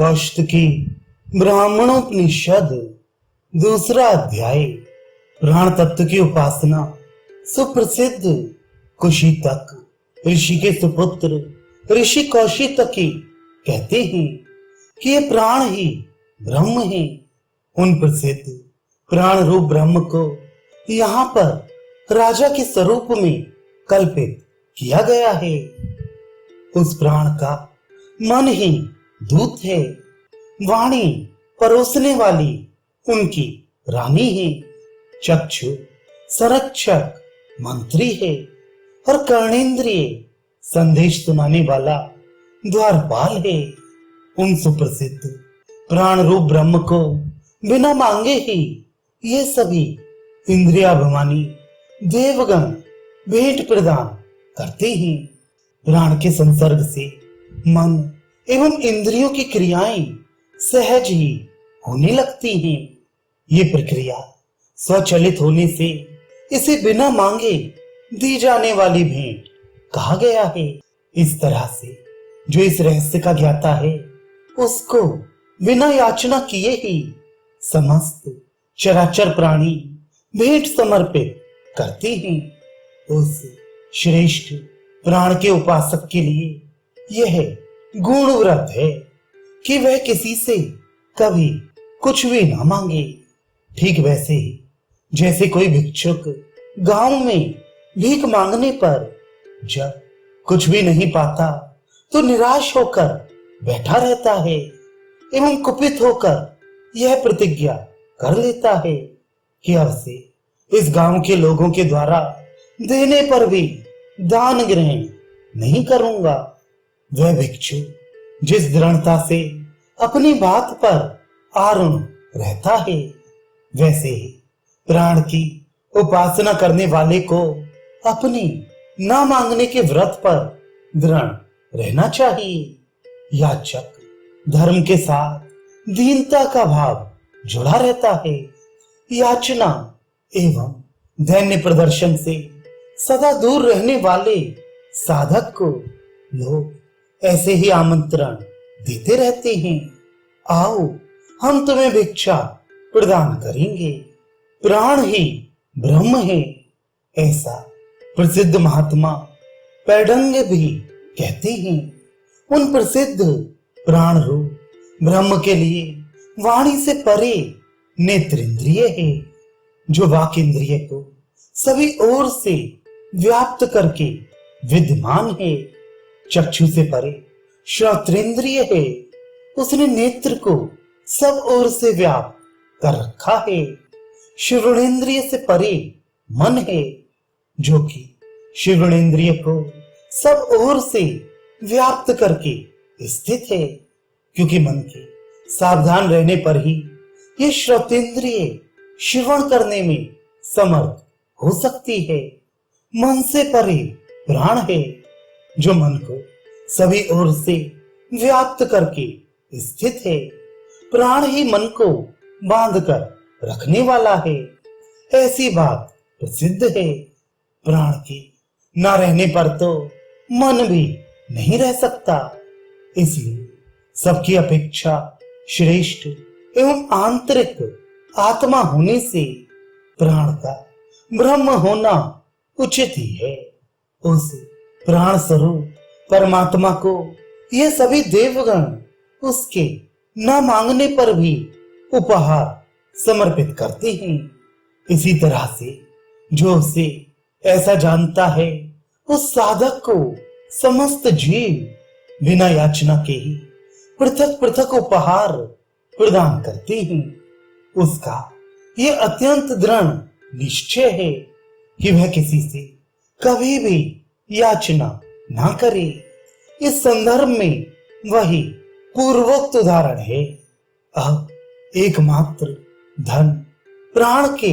कौशिकी ब्राह्मणोपनिषद दूसरा अध्याय। प्राण तत्व की उपासना। सुप्रसिद्ध कुशितक ऋषि के सुपुत्र ऋषि कौशितकी कहते हैं कि ये प्राण ही ब्रह्म है। उन प्रसिद्ध प्राण रूप ब्रह्म को यहाँ पर राजा के स्वरूप में कल्पित किया गया है। उस प्राण का मन ही दूत है, वाणी परोसने वाली उनकी रानी है, चक्षु संरक्षक मंत्री है और कर्णेंद्रिय संदेश सुनाने वाला द्वारपाल है। उन सुप्रसिद्ध प्राण रूप ब्रह्म को बिना मांगे ही ये सभी इंद्रियाभिमानी देवगण भेंट प्रदान करते हैं। प्राण के संसर्ग से मन एवं इंद्रियों की क्रियाएं सहज ही होने लगती हैं। ये प्रक्रिया स्वचालित होने से इसे बिना मांगे दी जाने वाली भेंट कहा गया है। इस तरह से जो इस रहस्य का ज्ञाता है उसको बिना याचना किए ही समस्त चराचर प्राणी भेंट समर्पित करते हैं। उस श्रेष्ठ प्राण के उपासक के लिए यह गुण व्रत है कि वह किसी से कभी कुछ भी ना मांगे। ठीक वैसे ही जैसे कोई भिक्षुक गांव में भीख मांगने पर जब कुछ भी नहीं पाता तो निराश होकर बैठा रहता है एवं कुपित होकर यह प्रतिज्ञा कर लेता है कि अब से इस गांव के लोगों के द्वारा देने पर भी दान ग्रहण नहीं करूंगा। वह भिक्षु जिस दृढ़ता से अपनी बात पर आरूढ़ रहता है, वैसे ही प्राण की उपासना करने वाले को अपनी ना मांगने के व्रत पर दृढ़ रहना चाहिए। याचक धर्म के साथ दीनता का भाव जुड़ा रहता है। याचना एवं दैन्य प्रदर्शन से सदा दूर रहने वाले साधक को लोग ऐसे ही आमंत्रण देते रहते हैं, आओ हम तुम्हें भिक्षा प्रदान करेंगे। प्राण ही ब्रह्म है, ऐसा प्रसिद्ध महात्मा पैडंग भी कहते हैं। उन प्रसिद्ध प्राण रूप ब्रह्म के लिए वाणी से परे नेत्रेंद्रिय है, जो वाक इंद्रिय को सभी ओर से व्याप्त करके विद्यमान है। चक्षु से परे श्रोत्रेंद्रिय है, उसने नेत्र को सब ओर से व्याप्त कर रखा है। श्रवणेंद्रिय से परे मन है, जो कि श्रवणेंद्रिय को सब ओर से व्याप्त करके स्थित है, क्योंकि मन के सावधान रहने पर ही ये श्रोतेंद्रिय श्रवण करने में समर्थ हो सकती है। मन से परे प्राण है, जो मन को सभी ओर से व्याप्त करके स्थित है। प्राण ही मन को बांधकर रखने वाला है, ऐसी बात प्रसिद्ध है। प्राण के ना रहने पर तो मन भी नहीं रह सकता। इसलिए सबकी अपेक्षा श्रेष्ठ एवं आंतरिक आत्मा होने से प्राण का ब्रह्म होना उचित ही है। उस प्राण स्वरूप परमात्मा को ये सभी देवगण उसके न मांगने पर भी उपहार समर्पित करते हैं। इसी तरह से जो उसे ऐसा जानता है, उस साधक को समस्त जीव बिना याचना के ही पृथक पृथक उपहार प्रदान करते हैं। उसका ये अत्यंत दृढ़ निश्चय है कि वह किसी से कभी भी याचना ना करे। इस संदर्भ में वही पूर्वोक्त उदाहरण है। अब एकमात्र धन प्राण के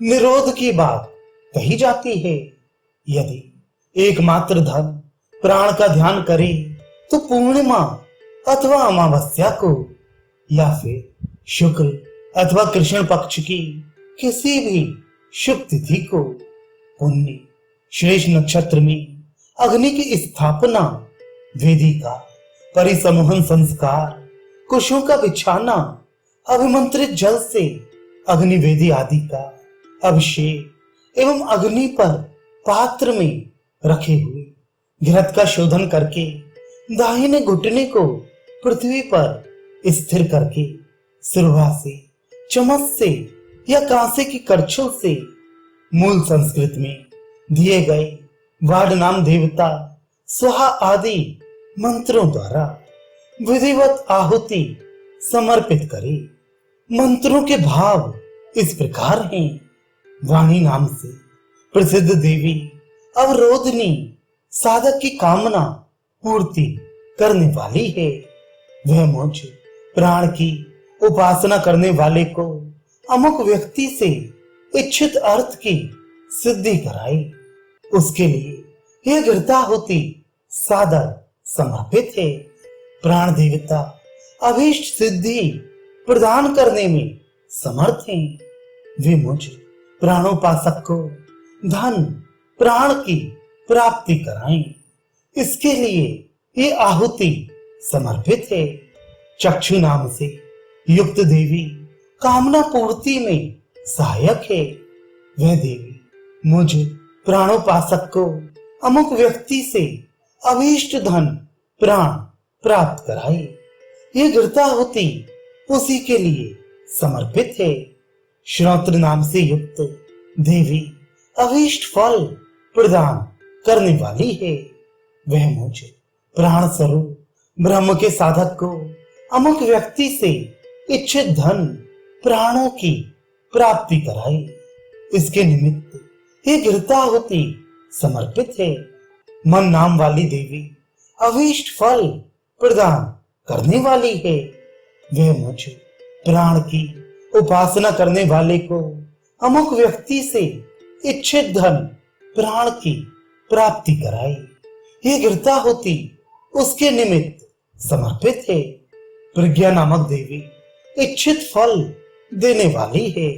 निरोध की बात कही जाती है। यदि एकमात्र धन प्राण का ध्यान करे तो पूर्णिमा अथवा अमावस्या को या फिर शुक्ल अथवा कृष्ण पक्ष की किसी भी शुभ तिथि को पुण्य श्रेष्ठ नक्षत्र में अग्नि की स्थापना, वेदी का परिसमोहन संस्कार कुशों का बिछाना अभिमंत्रित जल से अग्निवेदी आदि का अभिषेक एवं अग्नि पर पात्र में रखे हुए घृत का शोधन करके दाहिने घुटने को पृथ्वी पर स्थिर करके सिरहा से, चम्मच से या कांसे की करछुल से मूल संस्कृत में दिए गए वाड नाम देवता स्वाहा आदि मंत्रों द्वारा विधिवत आहुति समर्पित करे। मंत्रों के भाव इस प्रकार हैं। वाणी नाम से प्रसिद्ध देवी अवरोधनी साधक की कामना पूर्ति करने वाली है। वह मुझ प्राण की उपासना करने वाले को अमुक व्यक्ति से इच्छित अर्थ की सिद्धि कराए। उसके लिए यह घृताहुति सादर समर्पित है। प्राण देवता अभीष्ट सिद्धि प्रदान करने में समर्थ हैं। वे मुझ प्राणोपासक को धन प्राण की प्राप्ति कराएं। इसके लिए ये आहुति समर्पित है। चक्षु नाम से युक्त देवी कामना पूर्ति में सहायक है। वह देवी मुझ प्राणोपासक को अमुक व्यक्ति से अभीष्ट धन प्राण प्राप्त कराए। ये घृताहुति उसी के लिए समर्पित है। श्रोत्र नाम से युक्त देवी अभीष्ट फल प्रदान करने वाली है। वह मुझ प्राण स्वरूप ब्रह्म के साधक को अमुक व्यक्ति से इच्छित धन प्राणों की प्राप्ति कराए। इसके निमित्त ये घृताहुति समर्पित है। मन नाम वाली देवी अभीष्ट फल प्रदान करने वाली है। वह मुझ प्राण की उपासना करने वाले को अमुक व्यक्ति से इच्छित धन प्राण की प्राप्ति कराए। यह घृताहुति उसके निमित्त समर्पित है। प्रज्ञा नामक देवी इच्छित फल देने वाली है।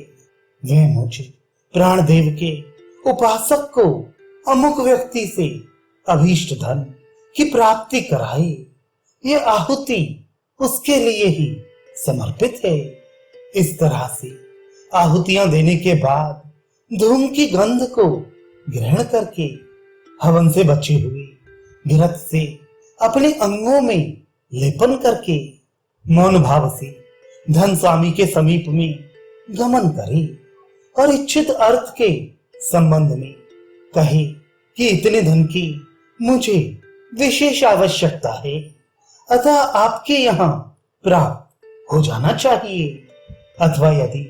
वह मुझ प्राण देव के उपासक को अमुक व्यक्ति से अभीष्ट धन की प्राप्ति कराए। यह आहुति उसके लिए ही समर्पित है। इस तरह से आहुतियां देने के बाद धूम की गंध को ग्रहण करके हवन से बचे हुए घृत से अपने अंगों में लेपन करके मौन भाव से धन स्वामी के समीप में गमन करे और इच्छित अर्थ के संबंध में कहे कि इतने धन की मुझे विशेष आवश्यकता है, अतः आपके यहाँ प्राप्त हो जाना चाहिए। अथवा यदि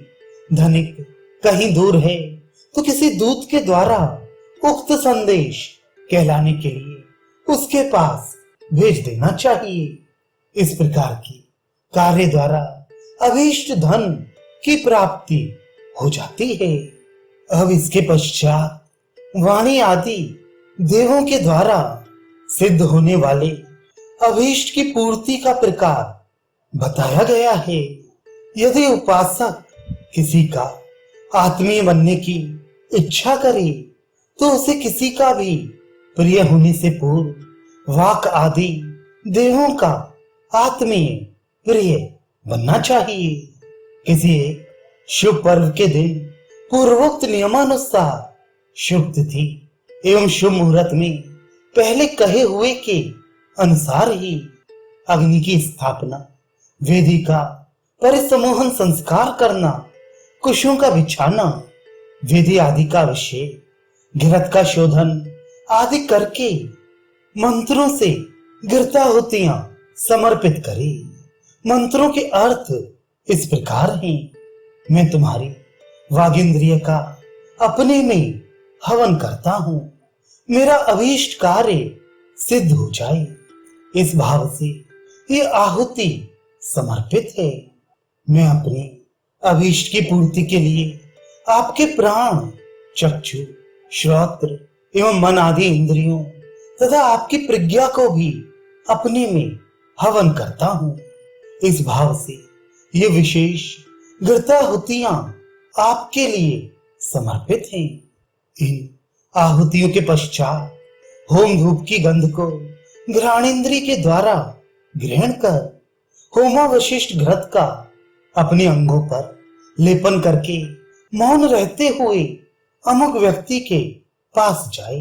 धनिक कहीं दूर है तो किसी दूत के द्वारा उक्त संदेश कहलाने के लिए उसके पास भेज देना चाहिए। इस प्रकार की कार्य द्वारा अभीष्ट धन की प्राप्ति हो जाती है। अब इसके पश्चात वाणी आदि देवों के द्वारा सिद्ध होने वाले अभीष्ट की पूर्ति का प्रकार बताया गया है। यदि उपासक किसी का आत्मीय बनने की इच्छा करे तो उसे किसी का भी प्रिय होने से पूर्व वाक आदि देवों का आत्मीय प्रिय बनना चाहिए। किसी एक शुभ पर्व के दिन पूर्वोक्त नियमानुसार शुभ तिथि एवं शुभ मुहूर्त में पहले कहे हुए के अनुसार ही अग्नि की स्थापना, वेदी का परिसमोहन संस्कार करना, कुशों का बिछाना, वेदी आदि का अभिषेक, घृत का शोधन आदि करके मंत्रों से घृताहुतियां समर्पित करे। मंत्रों के अर्थ इस प्रकार हैं। मैं तुम्हारी वागिंद्रिय का अपने में हवन करता हूं, मेरा अभीष्ट कार्य सिद्ध हो जाए। इस भाव से ये आहुति समर्पित है। मैं अपने अभीष्ट की पूर्ति के लिए आपके प्राण, चक्षु, श्रोत्र एवं मन आदि इंद्रियों तथा आपकी प्रज्ञा को भी अपने में हवन करता हूं। इस भाव से ये विशेष घृताहुतियां आपके लिए समर्पित हैं। इन आहुतियों के पश्चात होम धूप की गंध को घ्राणेन्द्रिय के द्वारा ग्रहण कर होमावशिष्ट घृत का अपने अंगों पर लेपन करके मौन रहते हुए अमुक व्यक्ति के पास जाए,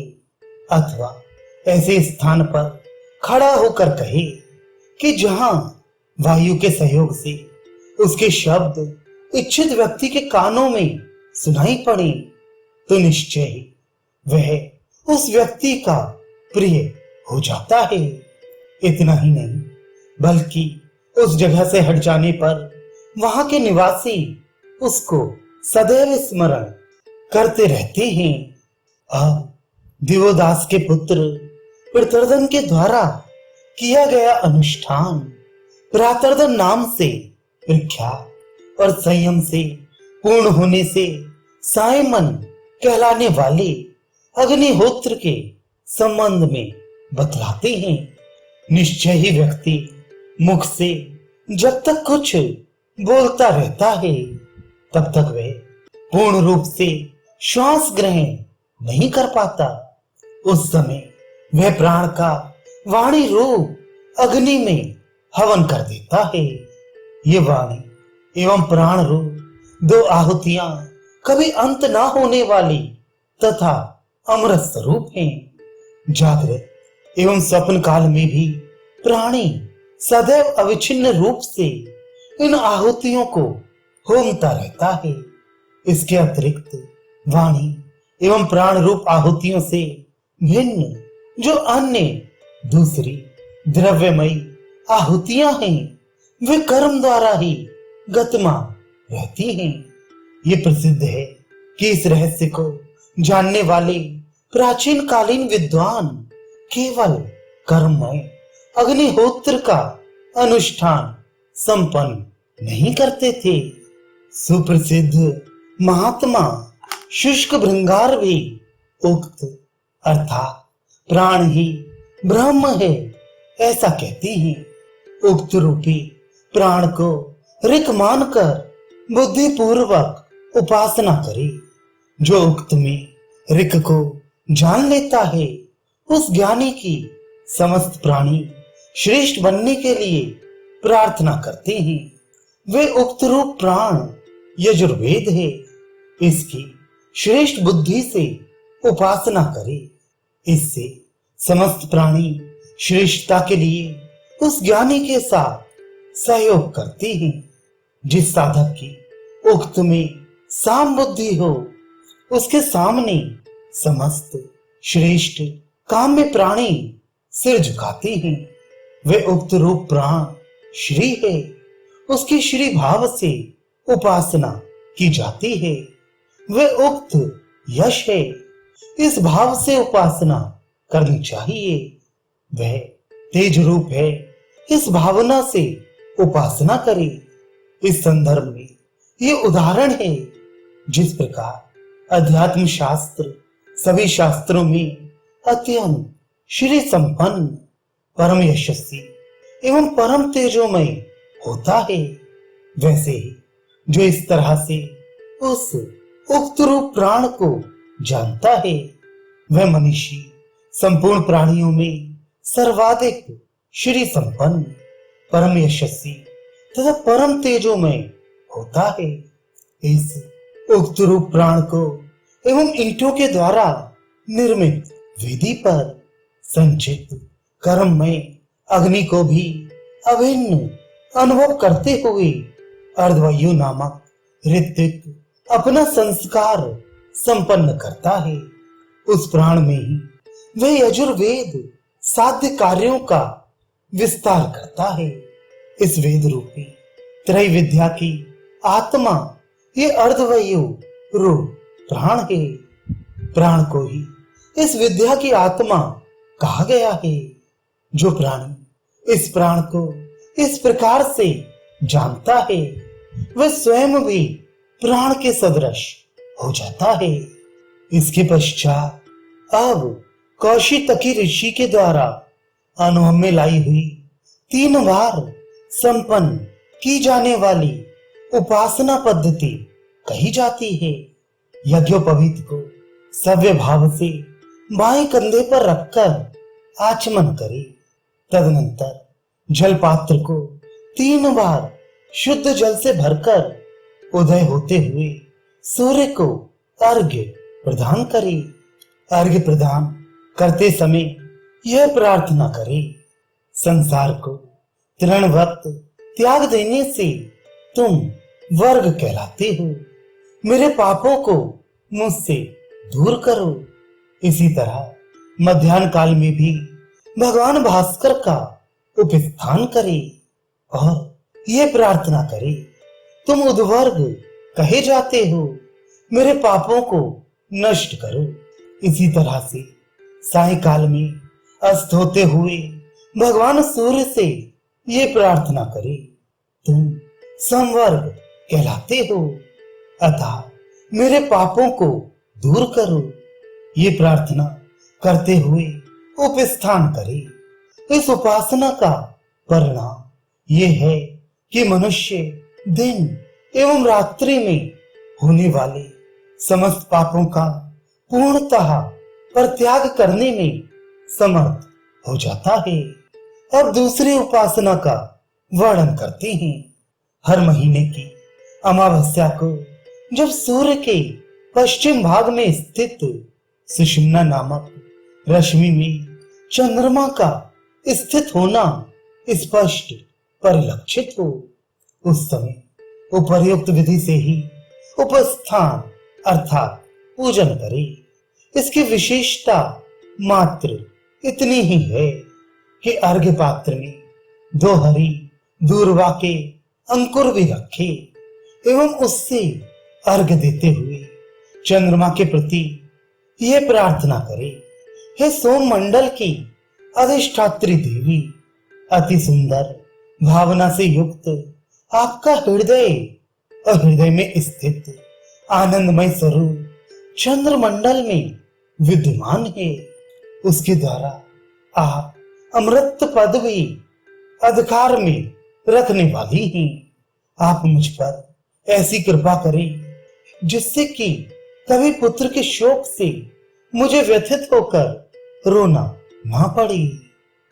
अथवा ऐसे स्थान पर खड़ा होकर कहे कि जहां वायु के सहयोग से उसके शब्द इच्छित व्यक्ति के कानों में सुनाई पड़े, तो निश्चय ही वह उस व्यक्ति का प्रिय हो जाता है। इतना ही नहीं, बल्कि उस जगह से हट जाने पर वहां के निवासी उसको सदैव स्मरण करते रहते हैं। अब दिवोदास के पुत्र प्रतर्दन के द्वारा किया गया अनुष्ठान प्रातर्दन नाम से प्रख्यात और संयम से पूर्ण होने से सायमन कहलाने वाले अग्निहोत्र के संबंध में बतलाते हैं। निश्चय ही व्यक्ति मुख से जब तक कुछ बोलता रहता है, तब तक वह पूर्ण रूप से श्वास ग्रहण नहीं कर पाता। उस समय वह प्राण का वाणी रूप अग्नि में हवन कर देता है। ये वाणी एवं प्राण रूप दो आहुतियां कभी अंत ना होने वाली तथा अमृत स्वरूप हैं। जागृत एवं स्वप्न काल में भी प्राणी सदैव अविच्छिन्न रूप से इन आहुतियों को होमता रहता है। इसके अतिरिक्त वाणी एवं प्राण रूप आहुतियों से भिन्न जो अन्य दूसरी द्रव्यमयी आहुतियां हैं, वे कर्म द्वारा ही गतिमान रहती हैं। ये प्रसिद्ध है कि इस रहस्य को जानने वाले प्राचीन कालीन विद्वान केवल कर्ममय अग्निहोत्र का अनुष्ठान संपन्न नहीं करते थे। सुप्रसिद्ध महात्मा शुष्क भृंगार भी उक्त अर्थात प्राण ही ब्रह्म है ऐसा कहते हैं। उक्त रूपी प्राण को ऋक मानकर बुद्धि पूर्वक उपासना करे। जो उक्त में ऋक को जान लेता है, उस ज्ञानी की समस्त प्राणी श्रेष्ठ बनने के लिए प्रार्थना करते हैं। वे उक्त रूप प्राण यजुर्वेद है, इसकी श्रेष्ठ बुद्धि से उपासना करे। इससे समस्त प्राणी श्रेष्ठता के लिए उस ज्ञानी के साथ सहयोग करते हैं। जिस साधक की उक्त में साम बुद्धि हो, उसके सामने समस्त श्रेष्ठ काम्य प्राणी सिर झुकाते हैं। वे उक्त रूप प्राण श्री है, उसकी श्री भाव से उपासना की जाती है। वे उक्त यश है, इस भाव से उपासना करनी चाहिए। वह तेज रूप है, इस भावना से उपासना करे। इस संदर्भ में ये उदाहरण है, जिस प्रकार अध्यात्म शास्त्र सभी शास्त्रों में अत्यंत श्री संपन्न परम यशस्वी एवं परम तेजोमय होता है, वैसे ही जो इस तरह से उस उक्त रूप प्राण को जानता है, वह मनुष्य संपूर्ण प्राणियों में सर्वाधिक श्री संपन्न परम यशस्वी तथा परम तेजोमय होता है। इस उक्त रूप प्राण को एवं ईंटों के द्वारा निर्मित वेदी पर संचित कर्ममय अग्नि को भी अभिन्न अनुभव करते हुए अर्धवायु नामक ऋत्विक अपना संस्कार संपन्न करता है। उस प्राण में ही वह यजुर्वेद साध्य कार्यों का विस्तार करता है। इस वेद रूपी त्रय विद्या की आत्मा ये अर्धवायु रूप प्राण है। प्राण को ही इस विद्या की आत्मा कहा गया है। जो प्राणी इस प्राण को इस प्रकार से जानता है, वह स्वयं भी प्राण के सदृश हो जाता है। इसके पश्चात अब कौशितकी ऋषि के द्वारा अनुभव में लाई हुई 3 बार संपन्न की जाने वाली उपासना पद्धति कही जाती है। यज्ञोपवीत को सव्य भाव से बाएं कंधे पर रखकर आचमन करे। तदनंतर जल पात्र को 3 बार शुद्ध जल से भरकर उदय होते हुए सूर्य को अर्घ्य प्रदान करे। अर्घ्य प्रदान करते समय यह प्रार्थना करे, संसार को तृणवत त्याग देने से तुम वर्ग कहलाते हो, मेरे पापों को मुझसे दूर करो। इसी तरह मध्याह्न काल में भी भगवान भास्कर का उपस्थान करे और ये प्रार्थना करे, तुम उद्वर्ग कहे जाते हो, मेरे पापों को नष्ट करो। इसी तरह से सायंकाल में अस्त होते हुए भगवान सूर्य से ये प्रार्थना करे, तुम संवर्ग कहलाते हो, अतः मेरे पापों को दूर करो। ये प्रार्थना करते हुए उपस्थान करे। इस उपासना का परिणाम ये है कि मनुष्य दिन एवं रात्रि में होने वाले समस्त पापों का पूर्णतः परित्याग करने में समर्थ हो जाता है। और दूसरी उपासना का वर्णन करते हैं। हर महीने की अमावस्या को जब सूर्य के पश्चिम भाग में स्थित सुषुम्ना नामक रश्मि में चंद्रमा का स्थित होना स्पष्ट परिलक्षित हो, उस समय उपर्युक्त विधि से ही उपस्थान अर्थात पूजन करे। इसकी विशेषता मात्र इतनी ही है कि अर्घ्य पात्र में 2 हरी दूर्वा के अंकुर भी रखे एवं उससे अर्घ्य देते हुए चंद्रमा के प्रति यह प्रार्थना करे, हे सोम मंडल की अधिष्ठात्री देवी, अति सुंदर भावना से युक्त आपका हृदय और हृदय में स्थित आनंदमय स्वरूप चंद्रमंडल में विद्यमान है। उसके द्वारा आप अमृत पद भी अधिकार में रखने वाली हैं। आप मुझ पर ऐसी कृपा करें जिससे कि कभी पुत्र के शोक से मुझे व्यथित होकर रोना ना पड़े।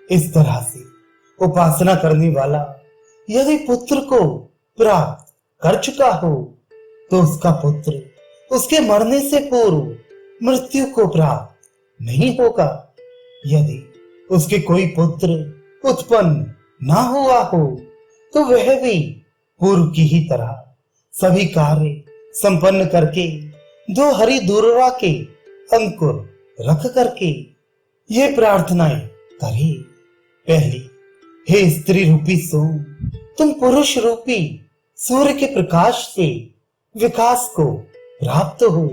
इस तरह से उपासना करने वाला यदि पुत्र को प्राप्त कर चुका हो तो उसका पुत्र उसके मरने से पूर्व मृत्यु को प्राप्त नहीं होगा। यदि उसके कोई पुत्र उत्पन्न ना हुआ हो तो वह भी पूर्व की ही तरह सभी कार्य संपन्न करके 2 हरी दूर्वा के अंकुर रख करके ये प्रार्थनाएं करे। पहली, हे स्त्री रूपी सोम, तुम पुरुष रूपी सूर्य के प्रकाश से विकास को प्राप्त हो।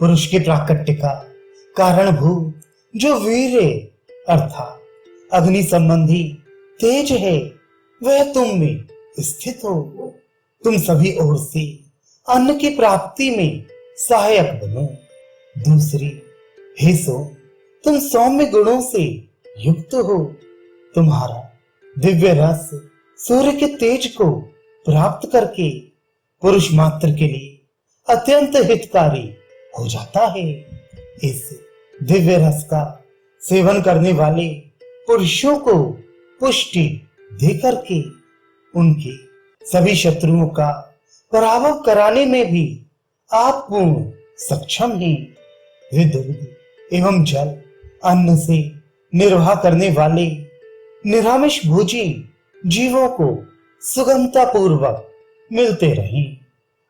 पुरुष के प्राकट्य का कारणभूत जो वीर्य अर्थात अग्नि संबंधी तेज है वह तुम में स्थित हो। तुम सभी ओर से अन्न की प्राप्ति में सहायक बनो। दूसरी, हे सोम, तुम सौम्य गुणों से युक्त हो। तुम्हारा दिव्य रस सूर्य के तेज को प्राप्त करके पुरुष मात्र के लिए अत्यंत हितकारी हो जाता है। इस दिव्य रस का सेवन करने वाले पुरुषों को पुष्टि दे करके उनके सभी शत्रुओं का पराभव कराने में भी आप पूर्ण सक्षम हैं। वे दुग्ध एवं जल अन्न से निर्वाह करने वाले निरामिष भोजी जीवों को सुगमता पूर्वक मिलते रहें।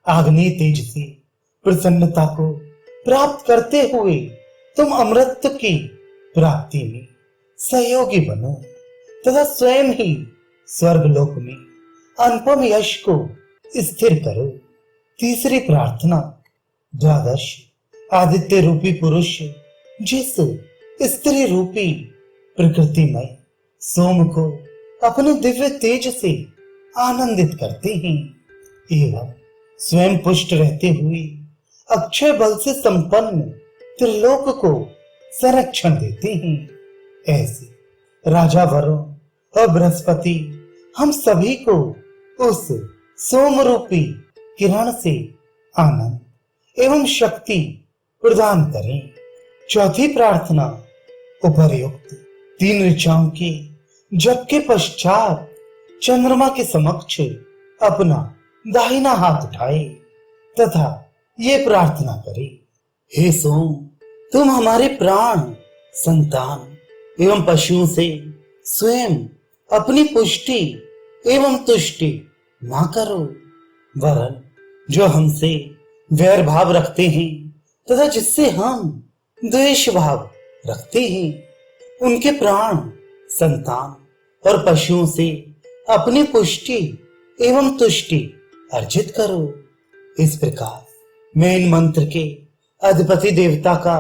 आग्नेय तेज से प्रसन्नता को प्राप्त करते हुए तुम अमृत की प्राप्ति में सहयोगी बनो तथा स्वयं ही स्वर्गलोक में अनुपम यश को स्थिर करो। तीसरी प्रार्थना, द्वादश, आदित्य रूपी पुरुष जिस स्त्री रूपी प्रकृतिमय सोम को अपने दिव्य तेज से आनंदित करते हैं एवं स्वयं पुष्ट रहते हुए अक्षय बल से संपन्न त्रिलोक को संरक्षण देते हैं। ऐसे राजा वरुण और बृहस्पति हम सभी को उस सोम रूपी किरण से आनंद एवं शक्ति प्रदान करें। चौथी प्रार्थना, उपर्युक्त 3 ऋचाओं के जप के पश्चात चंद्रमा के समक्ष अपना दाहिना हाथ उठाए तथा ये प्रार्थना करे, हे सोम, तुम हमारे प्राण, संतान एवं पशुओं से स्वयं अपनी पुष्टि एवं तुष्टि ना करो, वरन जो हमसे वैर भाव रखते हैं तथा जिससे हम द्वेष भाव रखते हैं उनके प्राण, संतान और पशुओं से अपनी पुष्टि एवं तुष्टि अर्जित करो। इस प्रकार मैं इन मंत्र के अधिपति देवता का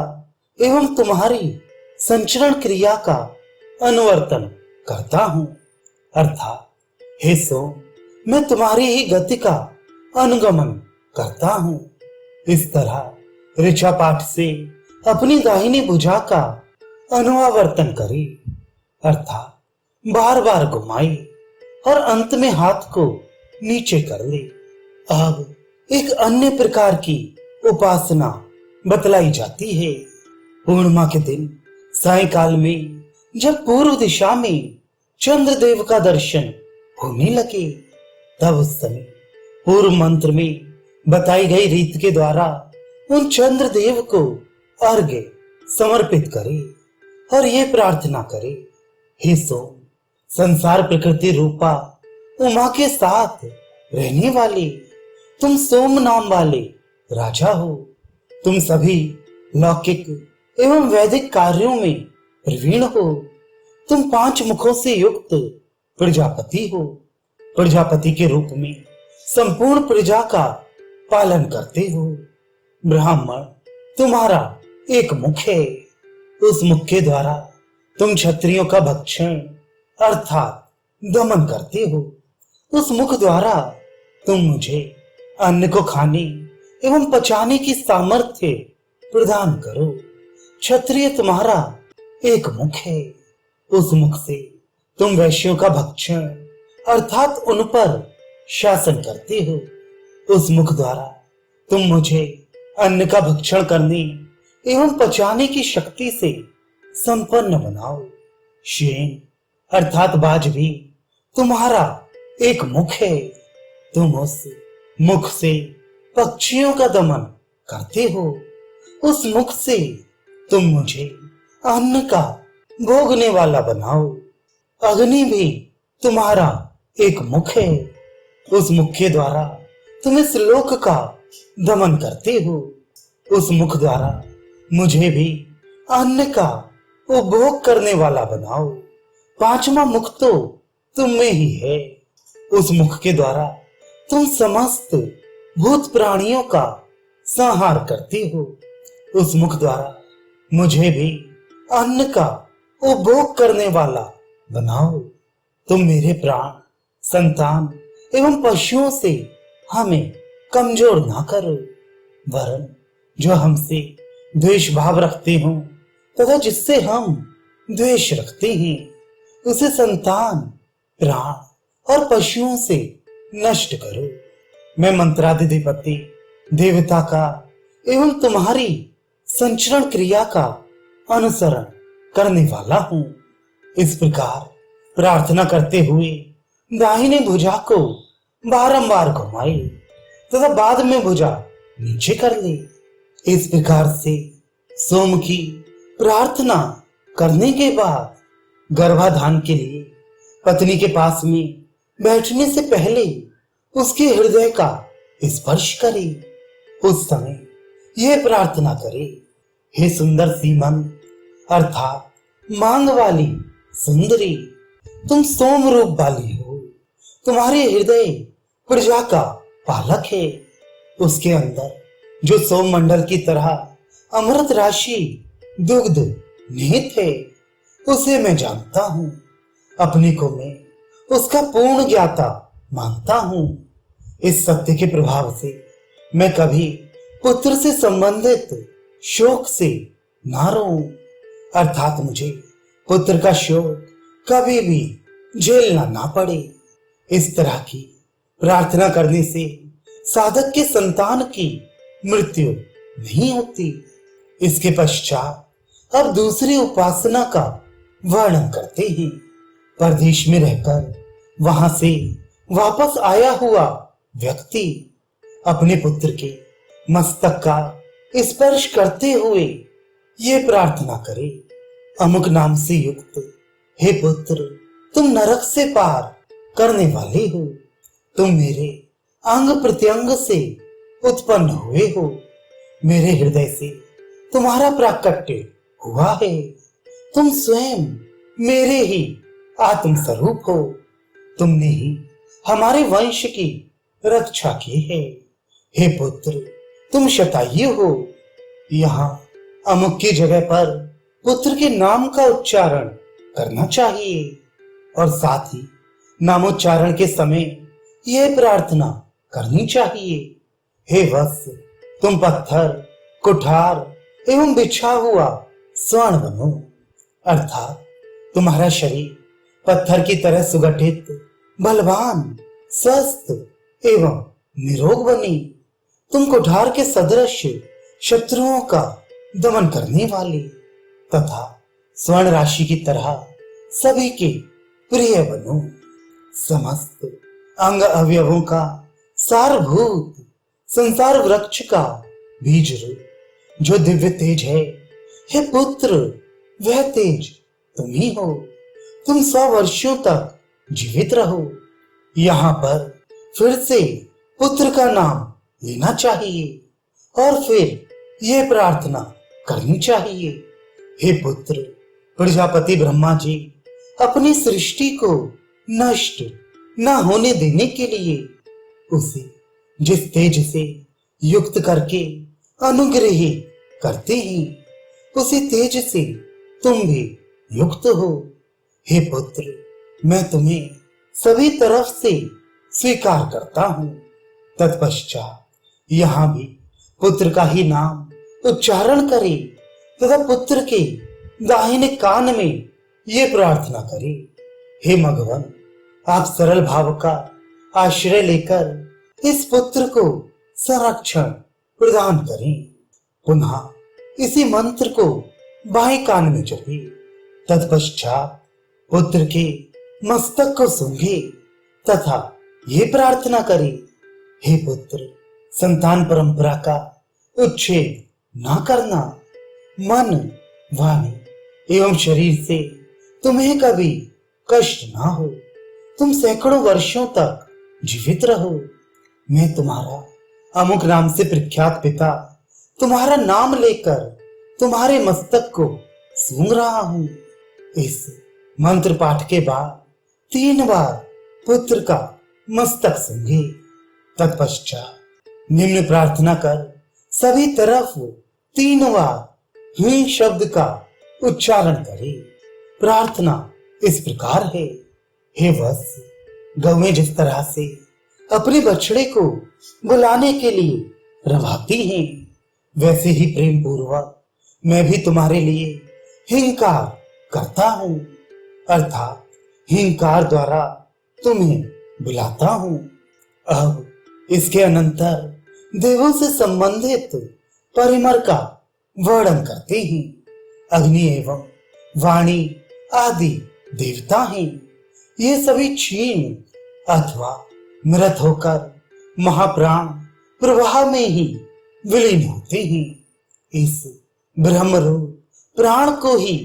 एवं तुम्हारी संचरण क्रिया का अनुवर्तन करता हूं, अर्थात हे सोम, मैं तुम्हारी ही गति का अनुगमन करता हूं। इस तरह ऋचा पाठ से अपनी दाहिनी भुजा का अनुवर्तन करे, अर्थात बार बार घुमाए और अंत में हाथ को नीचे कर ले। अब एक अन्य प्रकार की उपासना बतलाई जाती है। पूर्णिमा के दिन सायंकाल में जब पूर्व दिशा में चंद्रदेव का दर्शन होने लगे, तब उस समय पूर्व मंत्र में बताई गई रीत के द्वारा उन चंद्रदेव को अर्घ्य समर्पित करे और ये प्रार्थना करे, हे सोम, संसार प्रकृति रूपा उमा के साथ रहने वाले तुम सोम नाम वाले राजा हो। तुम सभी लौकिक एवं वैदिक कार्यों में प्रवीण हो। तुम 5 मुखों से युक्त प्रजापति हो। प्रजापति के रूप में संपूर्ण प्रजा का पालन करते हो। ब्राह्मण तुम्हारा एक मुख है। उस मुख के द्वारा तुम क्षत्रियों का भक्षण अर्थात दमन करते हो। उस मुख द्वारा तुम मुझे अन्न को खाने एवं पचाने की सामर्थ्य प्रदान करो। क्षत्रिय तुम्हारा एक मुख है। उस मुख से तुम वैश्यों का भक्षण अर्थात उन पर शासन करते हो। उस मुख द्वारा तुम मुझे अन्न का भक्षण करने एवं पचाने की शक्ति से संपन्न बनाओ। शेन अर्थात बाज भी तुम्हारा एक मुख है। तुम उस मुख से पक्षियों का दमन करते हो। उस मुख से तुम मुझे अन्न का भोगने वाला बनाओ। अग्नि भी तुम्हारा एक मुख है। उस मुख के द्वारा तुम इस लोक का दमन करते हो। उस मुख द्वारा मुझे भी अन्न का उपभोग करने वाला बनाओ। 5वां मुख तो तुम में ही है। उस मुख के द्वारा तुम समस्त भूत प्राणियों का संहार करते हो। उस मुख द्वारा मुझे भी अन्न का उपभोग करने वाला बनाओ। तुम मेरे प्राण, संतान एवं पशुओं से हमें कमजोर ना करो, वरन जो हमसे द्वेष भाव रखते हो तथा जिससे हम द्वेष रखते हैं उसे संतान, प्राण और पशुओं से नष्ट करो। मैं मंत्राधिपति देवता का एवं तुम्हारी संचरण क्रिया का अनुसरण करने वाला हूं। इस प्रकार प्रार्थना करते हुए दाहिनी भुजा को बारंबार घुमाए तथा बाद में भुजा नीचे कर ले। इस प्रकार से सोम की प्रार्थना करने के बाद गर्भाधान के लिए पत्नी के पास में बैठने से पहले उसके हृदय का स्पर्श करे। उस समय यह प्रार्थना करे, हे सुंदर सीमन अर्थात मांग वाली सुंदरी, तुम सोम रूप वाली हो। तुम्हारे हृदय प्रजा का पालक है। उसके अंदर जो सोम मंडल की तरह अमृत राशि दुग्ध निहित है उसे मैं जानता हूं। अपने को मैं उसका पूर्ण ज्ञाता मानता हूं। इस सत्य के प्रभाव से मैं कभी पुत्र से संबंधित शोक से ना रहूं, अर्थात मुझे पुत्र का शोक कभी भी झेलना ना पड़े। इस तरह की प्रार्थना करने से साधक के संतान की मृत्यु नहीं होती। इसके पश्चात अब दूसरी उपासना का वर्णन करते हैं। परदेश में रहकर वहां से वापस आया हुआ व्यक्ति अपने पुत्र के मस्तक का स्पर्श करते हुए ये प्रार्थना करे, अमुक नाम से युक्त हे पुत्र, तुम नरक से पार करने वाले हो। तुम मेरे अंग प्रत्यंग से उत्पन्न हुए हो। मेरे हृदय से तुम्हारा प्राकट्य हुआ है। तुम स्वयं मेरे ही आत्म स्वरूप हो। तुमने ही हमारे वंश की रक्षा की है। हे पुत्र, तुम शतायु हो। यहाँ अमुक की जगह पर पुत्र के नाम का उच्चारण करना चाहिए और साथ ही नामोच्चारण के समय यह प्रार्थना करनी चाहिए, हे वत्स, तुम पत्थर, कुठार एवं बिछा हुआ स्वर्ण बनो। अर्थात तुम्हारा शरीर पत्थर की तरह सुगठित, बलवान, स्वस्थ एवं निरोग बने। तुम कुठार के सदृश शत्रुओं का दमन करने वाले तथा स्वर्ण राशि की तरह सभी के प्रिय बनो। समस्त अंग अवयवों का सारभूत संसार वृक्ष का बीज रूप जो दिव्य तेज है, हे पुत्र, वह तेज तुम ही हो। तुम 100 वर्षों तक जीवित रहो। यहाँ पर फिर से पुत्र का नाम लेना चाहिए और फिर यह प्रार्थना करनी चाहिए, हे पुत्र, प्रजापति ब्रह्मा जी अपनी सृष्टि को नष्ट न होने देने के लिए उसे जिस तेज से युक्त करके अनुग्रह करते हैं, उसी तेज से तुम भी युक्त हो। हे पुत्र, मैं तुम्हें सभी तरफ से स्वीकार करता हूं। तत्पश्चात यहाँ भी पुत्र का ही नाम उच्चारण करे तथा पुत्र के दाहिने कान में ये प्रार्थना करे, हे मघवन, आप सरल भाव का आश्रय लेकर इस पुत्र को संरक्षण प्रदान करें। पुनः इसी मंत्र को बाएं कान में जपे। तत्पश्चात पुत्र के मस्तक को सूंघे तथा ये प्रार्थना करे, हे पुत्र, संतान परंपरा का उच्छेद ना करना। मन, वाणी एवं शरीर से तुम्हें कभी कष्ट ना हो। तुम सैकड़ों वर्षों तक जीवित रहो। मैं तुम्हारा अमुक नाम से प्रख्यात पिता तुम्हारा नाम लेकर तुम्हारे मस्तक को सूंघ रहा हूं। इस मंत्र पाठ के बाद 3 बार पुत्र का मस्तक सूंघे। तत्पश्चात निम्न प्रार्थना कर सभी तरफ 3 बार ही शब्द का उच्चारण करे। प्रार्थना इस प्रकार है, हे वत्स, गौएं जिस तरह से अपने बछड़े को बुलाने के लिए रवाती हैं, वैसे ही प्रेम पूर्वक मैं भी तुम्हारे लिए हिंकार करता हूं, अर्थात हिंकार द्वारा तुम्हें बुलाता हूं। अब इसके अनंतर देवों से संबंधित परिमर का वर्णन करते हैं। अग्नि एवं वाणी आदि देवता हैं। ये सभी क्षीण अथवा मृत होकर महाप्राण प्रवाह में ही विलीन होते हैं। इस ब्रह्म रूप प्राण को ही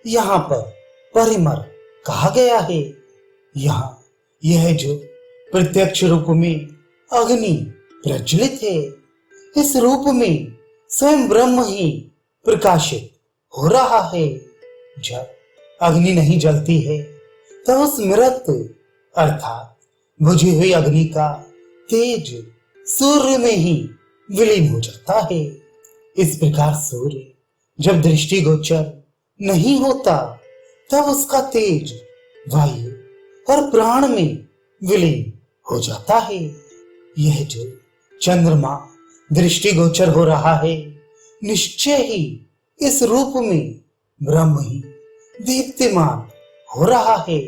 यहाँ पर परिमर कहा गया है। यहाँ यह जो प्रत्यक्ष रूप में अग्नि प्रज्वलित है, इस रूप में स्वयं ब्रह्म ही प्रकाशित हो रहा है। जब अग्नि नहीं जलती है तब उस मृत अर्थात बुझी हुई अग्नि का तेज सूर्य में ही विलीन हो जाता है। इस प्रकार सूर्य जब दृष्टिगोचर नहीं होता तब उसका तेज वायु और प्राण में विलीन हो जाता है। यह जो चंद्रमा दृष्टिगोचर हो रहा है, निश्चय ही इस रूप में ब्रह्म ही दीप्तिमान हो रहा है।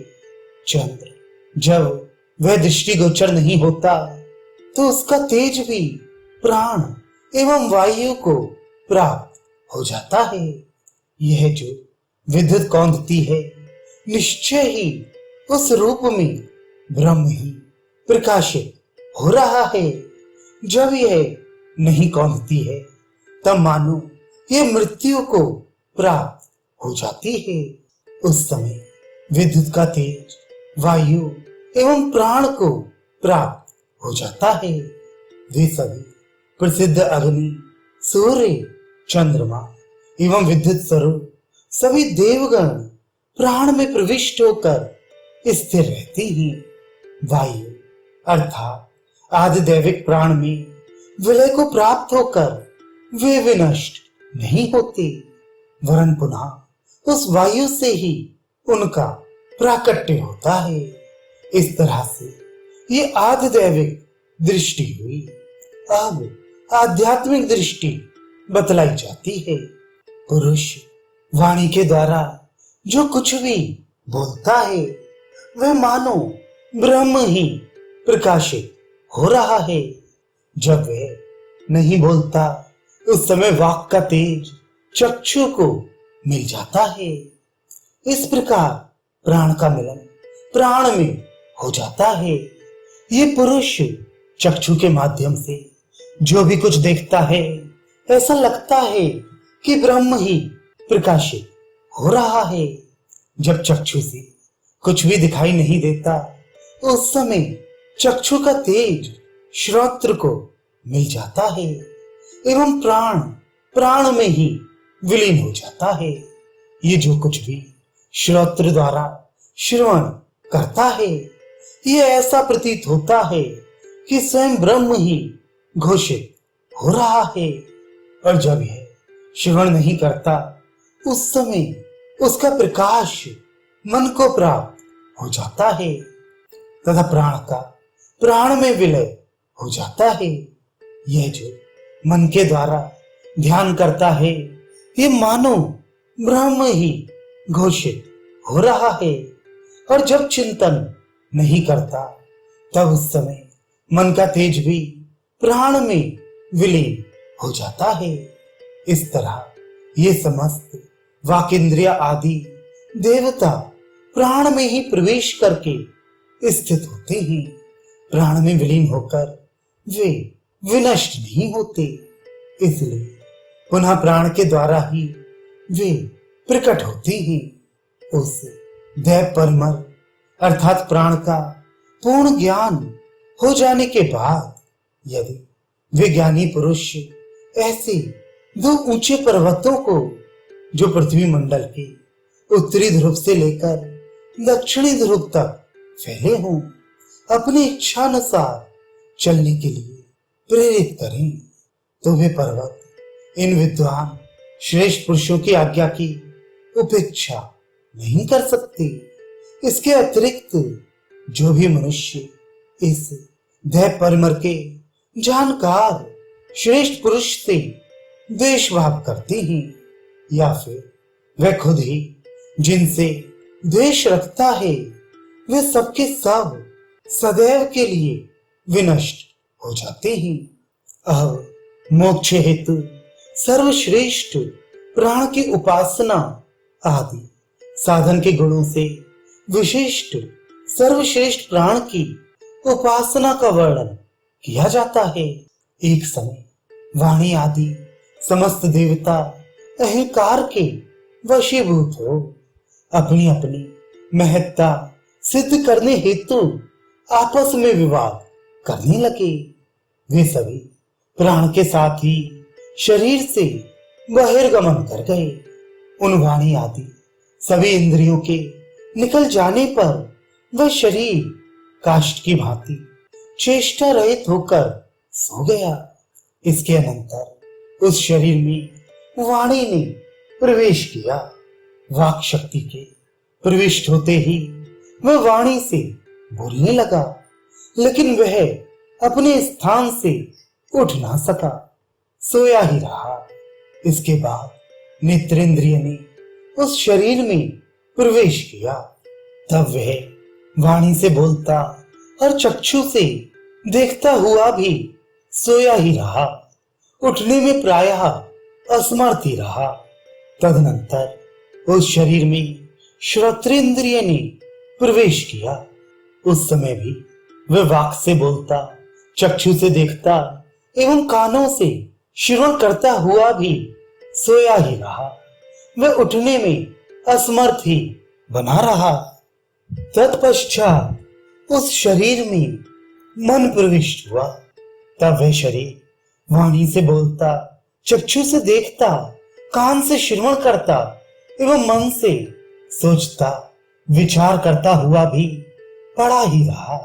चंद्र जब वह दृष्टिगोचर नहीं होता तो उसका तेज भी प्राण एवं वायु को प्राप्त हो जाता है। यह जो विद्युत कौंधती है, निश्चय ही उस रूप में ब्रह्म ही प्रकाशित हो रहा है। जब यह नहीं कौंधती है तब मानो ये मृत्यु को प्राप्त हो जाती है। उस समय विद्युत का तेज वायु एवं प्राण को प्राप्त हो जाता है। वे सभी प्रसिद्ध अग्नि, सूर्य, चंद्रमा एवं विद्युत स्वरूप सभी देवगण प्राण में प्रविष्ट होकर स्थिर रहते हैं। वायु अर्थात आदि दैविक प्राण में विलय को प्राप्त होकर वे विनष्ट नहीं होते, वरन पुनः उस वायु से ही उनका प्राकट्य होता है। इस तरह से ये आदि दैविक दृष्टि हुई। अब आध्यात्मिक दृष्टि बतलाई जाती है। पुरुष वाणी के द्वारा जो कुछ भी बोलता है वह मानो ब्रह्म ही प्रकाशित हो रहा है। जब वह नहीं बोलता उस समय वाक का तेज चक्षु को मिल जाता है। इस प्रकार प्राण का मिलन प्राण में हो जाता है। ये पुरुष चक्षु के माध्यम से जो भी कुछ देखता है ऐसा लगता है कि ब्रह्म ही प्रकाशित हो रहा है। जब चक्षु से कुछ भी दिखाई नहीं देता उस समय चक्षु का तेज श्रोत्र को मिल जाता है एवं प्राण प्राण में ही विलीन हो जाता है। ये जो कुछ भी श्रोत्र द्वारा श्रवण करता है ये ऐसा प्रतीत होता है कि स्वयं ब्रह्म ही घोषित हो रहा है। और जब यह श्रवण नहीं करता उस समय उसका प्रकाश मन को प्राप्त हो जाता है तथा प्राण का प्राण में विलय हो जाता है। यह जो मन के द्वारा ध्यान करता है ये मानो ब्रह्म ही घोषित हो रहा है। और जब चिंतन नहीं करता तब उस समय मन का तेज भी प्राण में विलीन हो जाता है। इस तरह ये समस्त वाकेंद्रिय आदि देवता प्राण में ही प्रवेश करके स्थित होते हैं। प्राण में विलीन होकर वे विनष्ट नहीं होते, इसलिए पुनः प्राण के द्वारा ही वे प्रकट होते हैं। उस दैव परमर अर्थात प्राण का पूर्ण ज्ञान हो जाने के बाद यदि वे ज्ञानी पुरुष ऐसे दो ऊंचे पर्वतों को जो पृथ्वी मंडल के उत्तरी ध्रुव से लेकर दक्षिणी ध्रुव तक फैले हों अपनी इच्छानुसार चलने के लिए प्रेरित करें तो वे पर्वत इन विद्वान श्रेष्ठ पुरुषों की आज्ञा की उपेक्षा नहीं कर सकते। इसके अतिरिक्त जो भी मनुष्य इस दैव परमर के जानकार श्रेष्ठ पुरुष से द्वेष भाव करते हैं या फिर वह खुद ही जिनसे द्वेष रखता है वे सबके सब सदैव के लिए विनष्ट हो जाते हैं। अब मोक्ष हेतु सर्वश्रेष्ठ प्राण की उपासना आदि साधन के गुणों से विशिष्ट सर्वश्रेष्ठ प्राण की उपासना का वर्णन किया जाता है। एक समय वाणी आदि समस्त देवता अहंकार के वशीभूत हो अपनी अपनी महत्ता सिद्ध करने हेतु आपस में विवाद करने लगे। वे सभी प्राण के साथ ही शरीर से बहिर्गमन कर गए। उन वाणी आदि सभी इंद्रियों के निकल जाने पर वह शरीर काष्ठ की भांति चेष्टा रहित होकर सो गया। इसके अनंतर उस शरीर में वाणी ने प्रवेश किया। वाक शक्ति के प्रविष्ट होते ही वह वाणी से बोलने लगा, लेकिन वह अपने स्थान से उठ ना सका, सोया ही रहा। इसके बाद नेत्रेंद्रिय ने उस शरीर में प्रवेश किया। तब वह वाणी से बोलता और चक्षु से देखता हुआ भी सोया ही रहा, उठने में प्रायः असमर्थ ही रहा। तदनंतर उस शरीर में श्रोत्रेंद्रिय ने प्रवेश किया। उस समय भी वह वाक से बोलता, चक्षु से देखता एवं कानों से श्रवण करता हुआ भी सोया ही रहा। वह उठने में असमर्थ ही बना रहा। तत्पश्चात उस शरीर में मन प्रविष्ट हुआ। तब वह शरीर वाणी से बोलता, चक्षु से देखता, कान से श्रवण करता एवं मन से सोचता, विचार करता हुआ भी पड़ा ही रहा,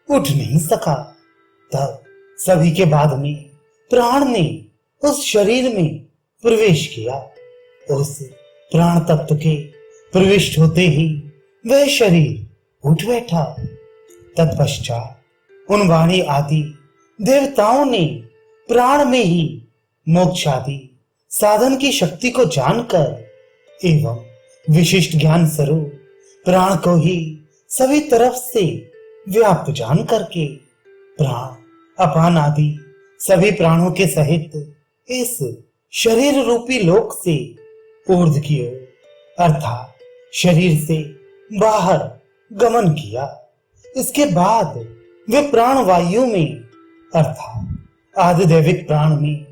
उठ नहीं सका। तब सभी के बाद में प्राण ने उस शरीर में प्रवेश किया। उस प्राण तत्व के प्रविष्ट होते ही वह शरीर उठ बैठा। तत्पश्चात उन वाणी आदि देवताओं ने प्राण में ही मोक्ष आदि साधन की शक्ति को जानकर एवं विशिष्ट ज्ञान स्वरूप प्राण को ही सभी तरफ से व्याप्त जान करके प्राण, अपान आदि सभी प्राणों के सहित इस शरीर रूपी लोक से ऊर्ध्व की ओर अर्थात शरीर से बाहर गमन किया। इसके बाद वे प्राण वायु में अर्थात आदिदैविक प्राण में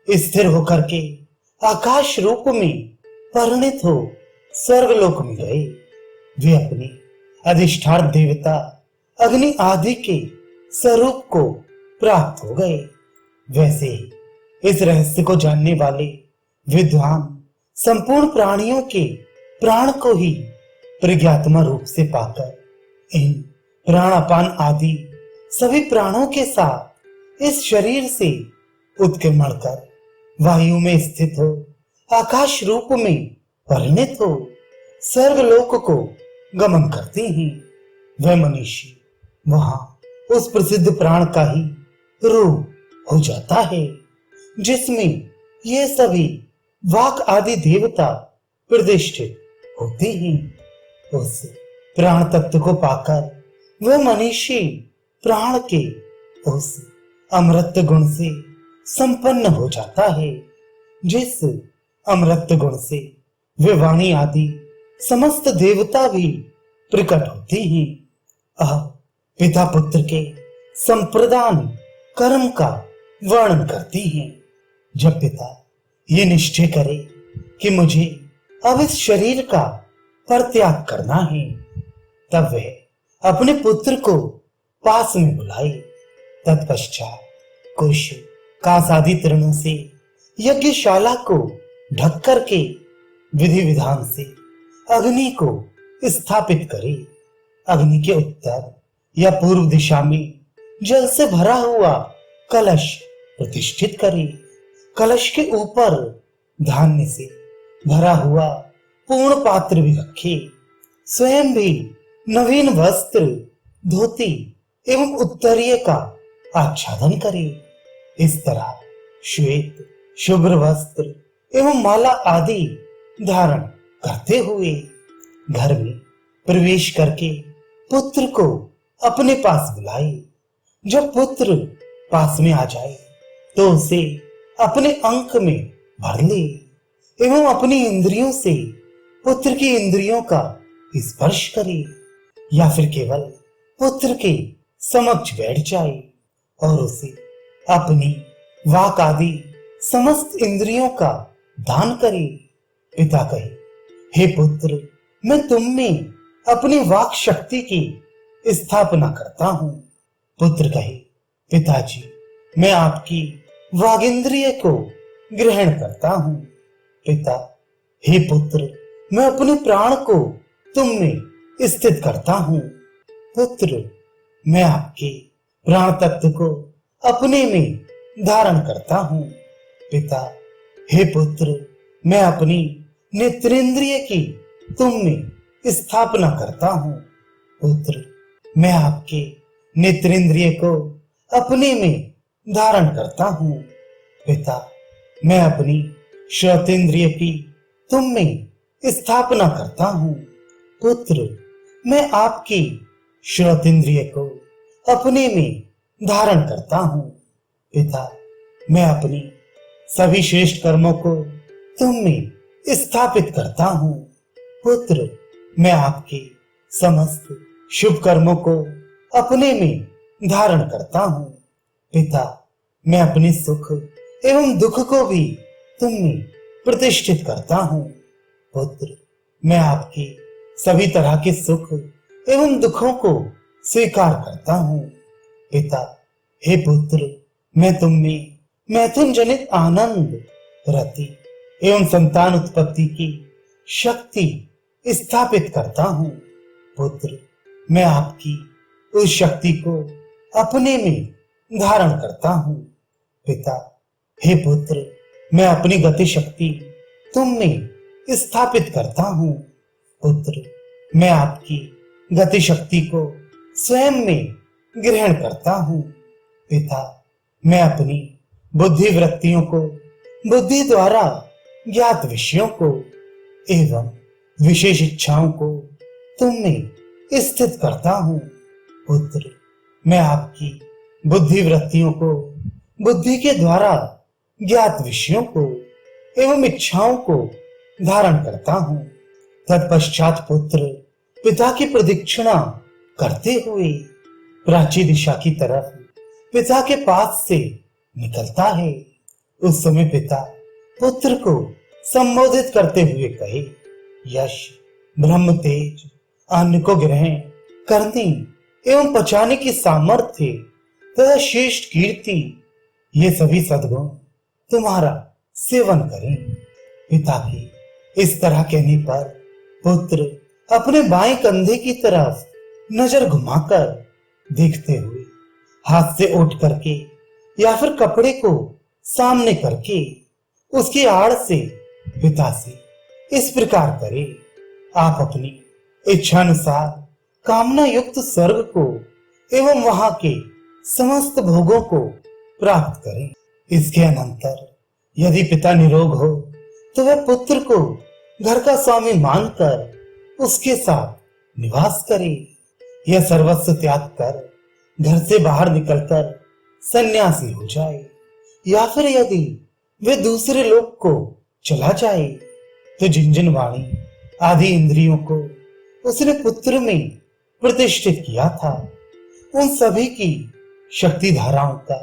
स्थिर होकर के आकाश रूप में परिणित हो स्वर्गलोक में गए। वे अपने अधिष्ठान देवता अग्नि आदि के स्वरूप को प्राप्त हो गए। वैसे ही इस रहस्य को जानने वाले विद्वान संपूर्ण प्राणियों के प्राण को ही प्रज्ञात्मा रूप से पाकर इन प्राणापान आदि सभी प्राणों के साथ इस शरीर से उत्क्रमण कर वायु में स्थित हो आकाश रूप में परिणित हो स्वर्गलोक को गमन करते हैं। वह मनुष्य वहां उस प्रसिद्ध प्राण का ही रूप हो जाता है जिसमें ये सभी वाक आदि देवता प्रतिष्ठित होते हैं। उस प्राण तत्व को पाकर वह मनुष्य प्राण के उस अमृत गुण से संपन्न हो जाता है जिस अमृत गुण से वे वाणी आदि समस्त देवता भी प्रकट होते हैं। अब पिता पुत्र के संप्रदान कर्म का वर्णन करते हैं। जब पिता ये निश्चय करे कि मुझे अब इस शरीर का परित्याग करना है, तब वह अपने पुत्र को पास में बुलाए। तत्पश्चात कुश कास आदि तृणों से यज्ञशाला को ढक करके विधि विधान से अग्नि को स्थापित करे। अग्नि के उत्तर या पूर्व दिशा में जल से भरा हुआ कलश प्रतिष्ठित करे। कलश के ऊपर धान्य से भरा हुआ पूर्ण पात्र भी रखे। स्वयं भी नवीन वस्त्र, धोती एवं उत्तरीय का आच्छादन करे। इस तरह श्वेत शुभ्र वस्त्र एवं माला आदि धारण करते हुए घर में प्रवेश करके पुत्र को अपने पास बुलाए। जब पुत्र पास में आ जाए तो उसे अपने अंक में भर ले एवं अपनी इंद्रियों से पुत्र की इंद्रियों का स्पर्श करे या फिर केवल पुत्र के समक्ष बैठ जाए और उसे अपनी वाक आदि समस्त इंद्रियों का दान करे। पिता कहे, हे पुत्र, मैं तुम में अपनी वाक शक्ति की स्थापना करता हूं। पुत्र कहे, पिताजी, मैं आपकी वागेंद्रिय को ग्रहण करता हूं। पिता, हे पुत्र, मैं अपने प्राण को तुम में स्थित करता हूं। पुत्र, मैं आपके प्राण तत्व को अपने में धारण करता हूं। पिता, हे पुत्र, मैं अपनी नेत्रेंद्रिय की तुम में स्थापना करता हूं। पुत्र, मैं आपके नेत्रेंद्रिय को अपने में धारण करता हूं। पिता, मैं अपनी श्रोतेंद्रिय की तुम में स्थापना करता हूं। पुत्र, मैं आपकी श्रोतेंद्रिय को अपने में धारण करता हूं। पिता, मैं अपनी सभी श्रेष्ठ कर्मों को तुम में स्थापित करता हूं। पुत्र, मैं आपके समस्त शुभ कर्मों को अपने में धारण करता हूँ। पिता, मैं अपने सुख एवं दुख को भी तुम में प्रतिष्ठित करता हूँ। पुत्र, मैं आपके सभी तरह के सुख एवं दुखों को स्वीकार करता हूँ। पिता, हे पुत्र, मैं तुम में मैथुन जनित आनंद, रति एवं संतान उत्पत्ति की शक्ति स्थापित करता हूँ। पुत्र, मैं आपकी उस शक्ति को अपने में धारण करता हूँ। पिता, हे पुत्र, मैं अपनी गति शक्ति तुम में स्थापित करता हूँ। पुत्र, मैं आपकी गति शक्ति को स्वयं में ग्रहण करता हूँ। पिता, मैं अपनी बुद्धि वृत्तियों को बुद्धि द्वारा ज्ञात विषयों को एवं विशेष इच्छाओं को तुम में स्थित करता हूँ। पुत्र, मैं आपकी बुद्धि वृत्तियों को बुद्धि के द्वारा ज्ञात विषयों को एवं इच्छाओं को धारण करता हूँ। तत्पश्चात पुत्र पिता की प्रदक्षिणा करते हुए प्राची दिशा की तरफ पिता के पास से निकलता है। उस समय पिता पुत्र को संबोधित करते हुए कहे, यश, ब्रह्म तेज, अन्न को ग्रहण करने एवं पचाने की सामर्थ्य तथा श्रेष्ठ कीर्ति, ये सभी सद्गुण तुम्हारा सेवन करें। पिता के इस तरह कहने पर पुत्र अपने बाएं कंधे की तरफ नजर घुमाकर देखते हुए हाथ से उठ करके या फिर कपड़े को सामने करके उसकी आड़ से पिता से इस प्रकार करे, आप अपनी इच्छानुसार कामना युक्त स्वर्ग को एवं वहां के समस्त भोगों को प्राप्त करें। इसके अनंतर यदि पिता निरोग हो तो वह पुत्र को घर का स्वामी मानकर उसके साथ निवास करे। यह सर्वस्व त्याग कर घर से बाहर निकलकर सन्यासी हो जाए, या फिर यदि वे दूसरे लोक को चला जाए तो जिन जिन वाणी आदि इंद्रियों को उसने पुत्र में प्रतिष्ठित किया था, उन सभी की शक्ति धाराओं का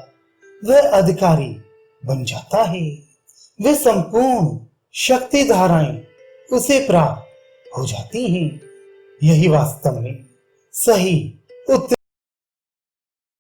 वह अधिकारी बन जाता है। वे संपूर्ण शक्ति धाराएं उसे प्राप्त हो जाती हैं। यही वास्तव में सही उत्तर